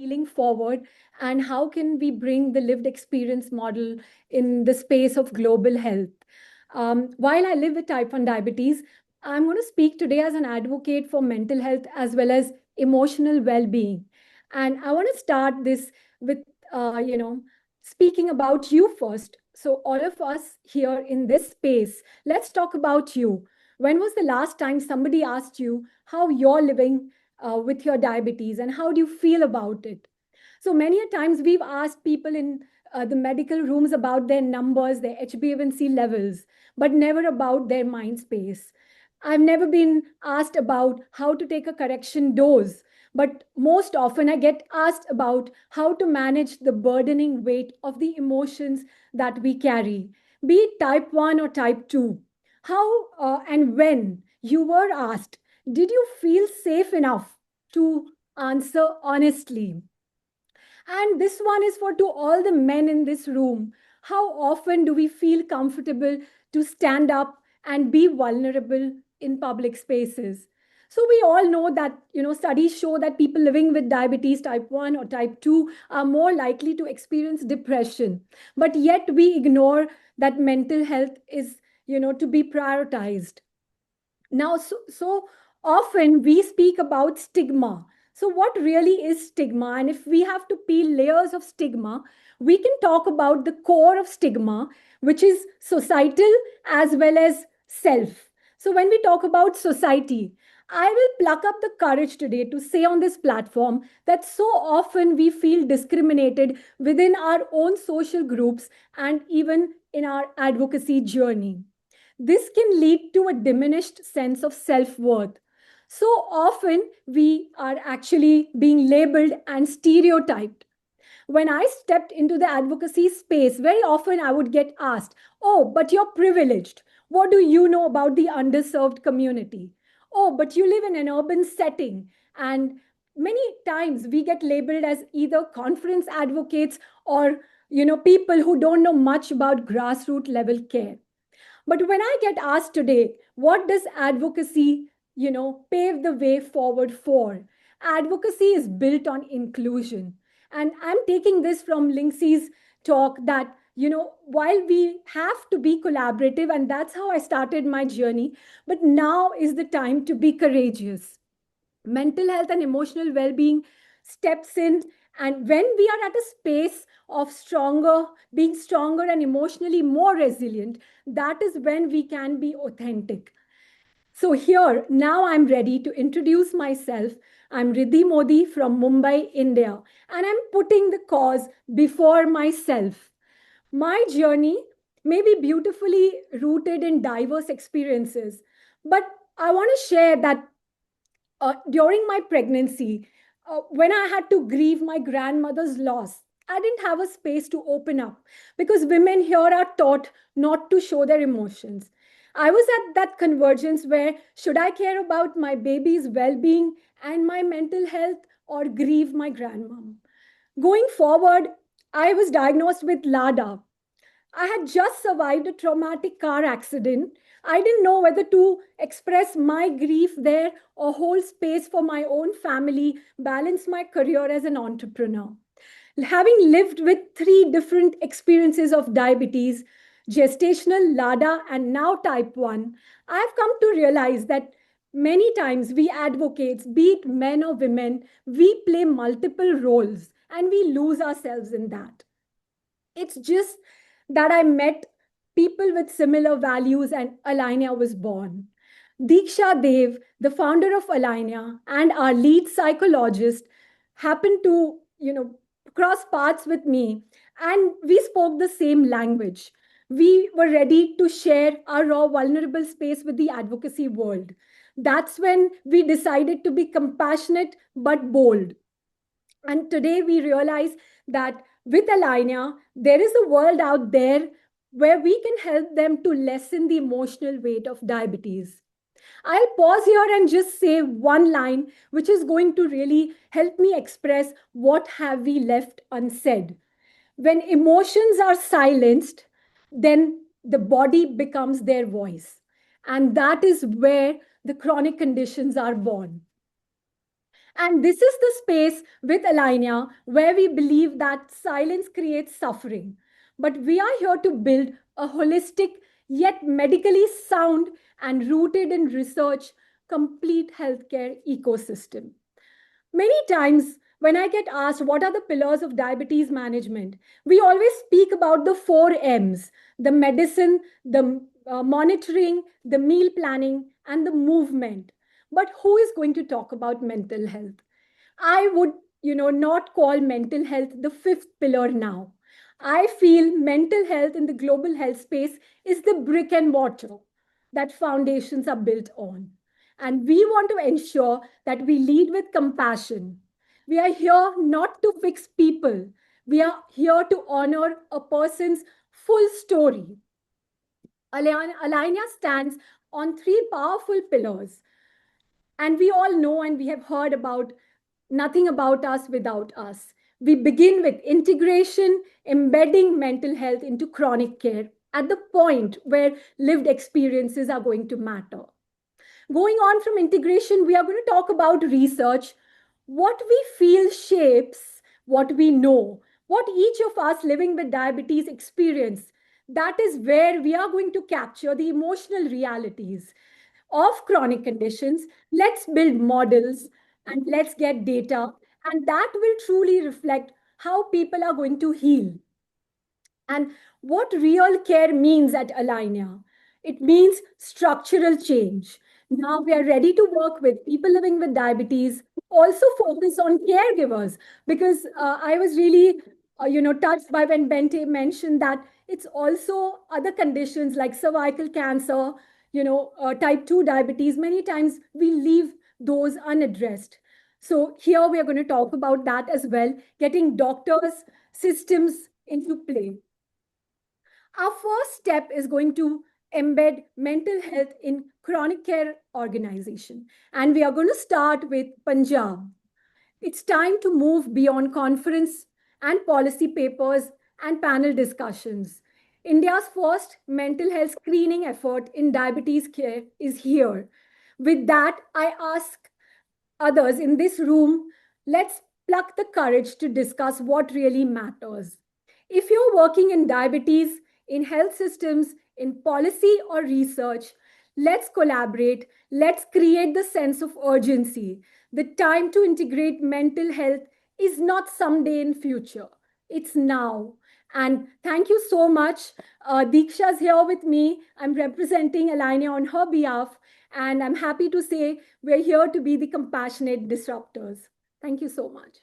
healing forward, and how can we bring the lived experience model in the space of global health. While I live with type 1 diabetes, I'm going to speak today as an advocate for mental health as well as emotional well-being. And I want to start this with, speaking about you first. So all of us here in this space, let's talk about you. When was the last time somebody asked you how you're living with your diabetes and how do you feel about it? So many a times we've asked people in the medical rooms about their numbers, their HbA1c levels, but never about their mind space. I've never been asked about how to take a correction dose, but most often I get asked about how to manage the burdening weight of the emotions that we carry, be it type 1 or type 2. How and when you were asked, did you feel safe enough to answer honestly? And this one is for to all the men in this room. How often do we feel comfortable to stand up and be vulnerable in public spaces? So we all know that, studies show that people living with diabetes type 1 or type 2 are more likely to experience depression. But yet we ignore that mental health is, to be prioritized. Now, so often we speak about stigma. So, what really is stigma? And if we have to peel layers of stigma, we can talk about the core of stigma, which is societal as well as self. So, when we talk about society, I will pluck up the courage today to say on this platform that so often we feel discriminated within our own social groups and even in our advocacy journey. This can lead to a diminished sense of self worth. So often, we are actually being labeled and stereotyped. When I stepped into the advocacy space, very often I would get asked, "Oh, but you're privileged. What do you know about the underserved community? Oh, but you live in an urban setting." And many times we get labeled as either conference advocates or people who don't know much about grassroots level care. But when I get asked today, what does advocacy, pave the way forward for? Advocacy is built on inclusion. And I'm taking this from Lindsay's talk that, while we have to be collaborative, and that's how I started my journey, but now is the time to be courageous. Mental health and emotional well-being steps in, and when we are at a space of being stronger and emotionally more resilient, that is when we can be authentic. So here now I'm ready to introduce myself. I'm Riddhi Modi from Mumbai, India, and I'm putting the cause before myself. My journey may be beautifully rooted in diverse experiences, but I want to share that during my pregnancy, when I had to grieve my grandmother's loss, I didn't have a space to open up because women here are taught not to show their emotions. I was at that convergence where should I care about my baby's well being and my mental health or grieve my grandmom? Going forward, I was diagnosed with LADA. I had just survived a traumatic car accident. I didn't know whether to express my grief there or hold space for my own family, balance my career as an entrepreneur. Having lived with three different experiences of diabetes, gestational, LADA, and now type 1, I've come to realize that many times we advocates, be it men or women, we play multiple roles and we lose ourselves in that. It's just that I met people with similar values and Alinea was born. Diksha Dev, the founder of Alinea and our lead psychologist, happened to, cross paths with me and we spoke the same language. We were ready to share our raw, vulnerable space with the advocacy world. That's when we decided to be compassionate but bold. And today we realize that with Alinea, there is a world out there where we can help them to lessen the emotional weight of diabetes. I'll pause here and just say one line, which is going to really help me express what have we left unsaid. When emotions are silenced, then the body becomes their voice. And that is where the chronic conditions are born. And this is the space with Alinea where we believe that silence creates suffering. But we are here to build a holistic, yet medically sound and rooted in research, complete healthcare ecosystem. Many times, when I get asked what are the pillars of diabetes management, we always speak about the four M's: the medicine, the monitoring, the meal planning, and the movement. But who is going to talk about mental health? I would, not call mental health the fifth pillar now. I feel mental health in the global health space is the brick and mortar that foundations are built on. And we want to ensure that we lead with compassion. We are here not to fix people, we are here to honor a person's full story. Alinea stands on three powerful pillars, and we all know and we have heard about nothing about us without us. We begin with integration, embedding mental health into chronic care at the point where lived experiences are going to matter. Going on from integration, we are going to talk about research. What we feel shapes what we know, what each of us living with diabetes experience. That is where we are going to capture the emotional realities of chronic conditions. Let's build models and let's get data, and that will truly reflect how people are going to heal. And what real care means at Alinea, it means structural change. Now we are ready to work with people living with diabetes, also focus on caregivers, because I was really, touched by when Bente mentioned that it's also other conditions like cervical cancer, type 2 diabetes. Many times we leave those unaddressed. So here we are going to talk about that as well, getting doctors, systems into play. Our first step is going to embed mental health in chronic care organization. And we are going to start with Punjab. It's time to move beyond conference and policy papers and panel discussions. India's first mental health screening effort in diabetes care is here. With that, I ask others in this room, let's pluck the courage to discuss what really matters. If you're working in diabetes, in health systems, in policy or research, let's collaborate. Let's create the sense of urgency. The time to integrate mental health is not someday in future. It's now. And thank you so much. Diksha's here with me. I'm representing Alinea on her behalf. And I'm happy to say we're here to be the compassionate disruptors. Thank you so much.